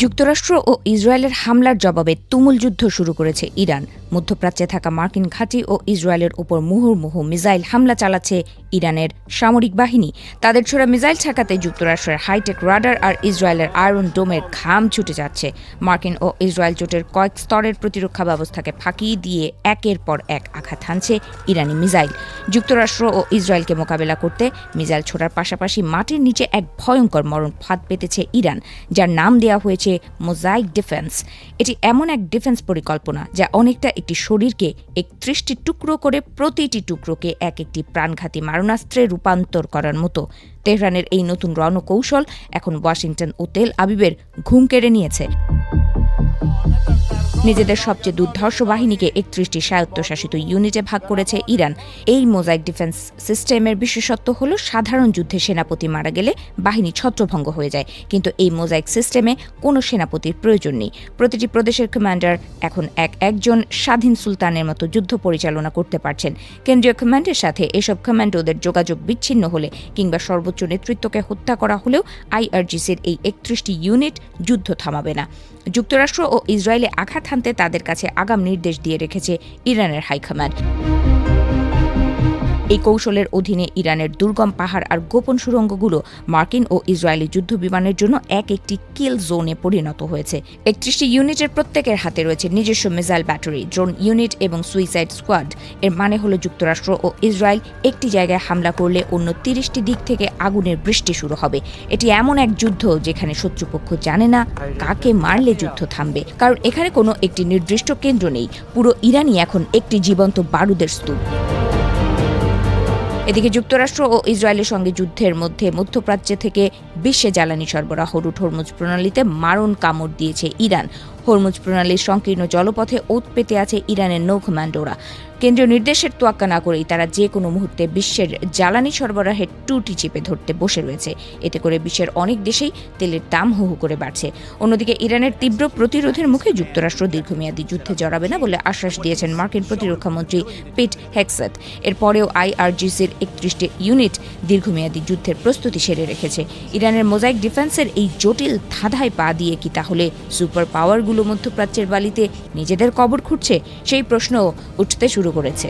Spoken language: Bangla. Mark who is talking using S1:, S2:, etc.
S1: যুক্তরাষ্ট্র ও ইসরায়েলের হামলার জবাবে তুমুল যুদ্ধ শুরু করেছে ইরান। মধ্যপ্রাচ্যে থাকা মার্কিন ঘাঁটি ও ইসরায়েলের উপর মুহুর্মুহু মিসাইল হামলা চালাচ্ছে ইরানের সামরিক বাহিনী। তাদের ছোড়া মিসাইল ঠেকাতে যুক্তরাষ্ট্রের হাইটেক রাডার আর ইসরায়েলের আয়রন ডোমের ঘাম ছুটে যাচ্ছে। মার্কিন ও ইসরায়েল জোটের কয়েক স্তরের প্রতিরক্ষা ব্যবস্থাকে ফাঁকি দিয়ে একের পর এক আঘাত হানছে ইরানি মিসাইল। যুক্তরাষ্ট্র ও ইসরায়েলকে মোকাবেলা করতে মিসাইল ছোড়ার পাশাপাশি মাটির নিচে এক ভয়ঙ্কর মরণ ফাঁদ পেতেছে ইরান, যার নাম দেওয়া হয়েছে মোজাইক ডিফেন্স। এটি এমন এক ডিফেন্স পরিকল্পনা যা অনেকটা একটি শরীরকে ৩১টি টুকরো করে প্রতিটি টুকরোকে এক একটি প্রাণঘাতী মারণাস্ত্রে রূপান্তর করার মতো। তেহরানের এই নতুন রণকৌশল এখন ওয়াশিংটন ও তেল আবিবের ঘুম কেড়ে নিয়েছে। নিজেদের সবচেয়ে দুর্ধর্ষ বাহিনীকে ৩১টি স্বায়ত্তশাসিত ইউনিটে ভাগ করেছে ইরান। এই মোজাইক ডিফেন্স সিস্টেমের বিশেষত্ব হল সাধারণ যুদ্ধে সেনাপতি মারা গেলে বাহিনী ছত্রভঙ্গ হয়ে যায়, কিন্তু এই মোজাইক সিস্টেমে কোনো সেনাপতির প্রয়োজন নেই। প্রতিটি প্রদেশের কমান্ডার এখন একজন স্বাধীন সুলতানের মতো যুদ্ধ পরিচালনা করতে পারছেন। কেন্দ্রীয় কমান্ডের সাথে এসব কমান্ডোদের যোগাযোগ বিচ্ছিন্ন হলে কিংবা সর্বোচ্চ নেতৃত্বকে হত্যা করা হলেও আইআরজিসির এই ৩১টি ইউনিট যুদ্ধ থামাবে না। যুক্তরাষ্ট্র ও ইসরায়েলে আঘাত হানতে তাদের কাছে আগাম নির্দেশ দিয়ে রেখেছে ইরানের হাইকমান্ড। এই কৌশলের অধীনে ইরানের দুর্গম পাহাড় আর গোপন সুড়ঙ্গগুলো মার্কিন ও ইসরায়েলি যুদ্ধ বিমানের জন্য একটি কিল জোনে পরিণত হয়েছে। ৩১টি ইউনিটের প্রত্যেকের হাতে রয়েছে নিজস্ব মিসাইল ব্যাটারি, ড্রোন ইউনিট এবং সুইসাইড স্কোয়াড। এর মানে হলো যুক্তরাষ্ট্র ও ইসরায়েল একটি জায়গায় হামলা করলে অন্য ৩০টি দিক থেকে আগুনের বৃষ্টি শুরু হবে। এটি এমন এক যুদ্ধ যেখানে শত্রুপক্ষ জানে না কাকে মারলে যুদ্ধ থামবে, কারণ এখানে কোনো একটি নির্দিষ্ট কেন্দ্র নেই। পুরো ইরানই এখন একটি জীবন্ত বারুদের স্তূপ। এদিকে যুক্তরাষ্ট্র ও ইসরায়েলের সঙ্গে যুদ্ধের মধ্যে মধ্যপ্রাচ্য থেকে বিশ্বে জ্বালানি সরবরাহ রুট হরমুজ প্রণালীতে মারণ কামড় দিয়েছে ইরান। হরমুজ প্রণালীর সংকীর্ণ জলপথে ওত পেতে আছে ইরানের নৌ কমান্ডোরা। কেন্দ্রীয় নির্দেশের তোয়াক্কা না করেই তারা যে কোনো মুহূর্তে বিশ্বের জ্বালানি সরবরাহের টুটি চেপে ধরতে বসে রয়েছে। এতে করে বিশ্বের অনেক দেশেই তেলের দাম হু হু করে বাড়ছে। অন্যদিকে ইরানের তীব্র প্রতিরোধের মুখে যুক্তরাষ্ট্র দীর্ঘমেয়াদী যুদ্ধে জড়াবে না বলে আশ্বাস দিয়েছেন মার্কিন প্রতিরক্ষামন্ত্রী পিট হেগসেথ। এরপরেও আইআরজিসির ৩১টি ইউনিট দীর্ঘমেয়াদী যুদ্ধের প্রস্তুতি সেরে রেখেছে। ইরানের মোজাইক ডিফেন্সের এই জটিল ধাঁধায় পা দিয়ে কি তাহলে সুপার পাওয়ারগুলো মধ্যপ্রাচ্যের বালিতে নিজেদের কবর খুঁড়ছে? সেই প্রশ্নও উঠতে শুরু করেছে।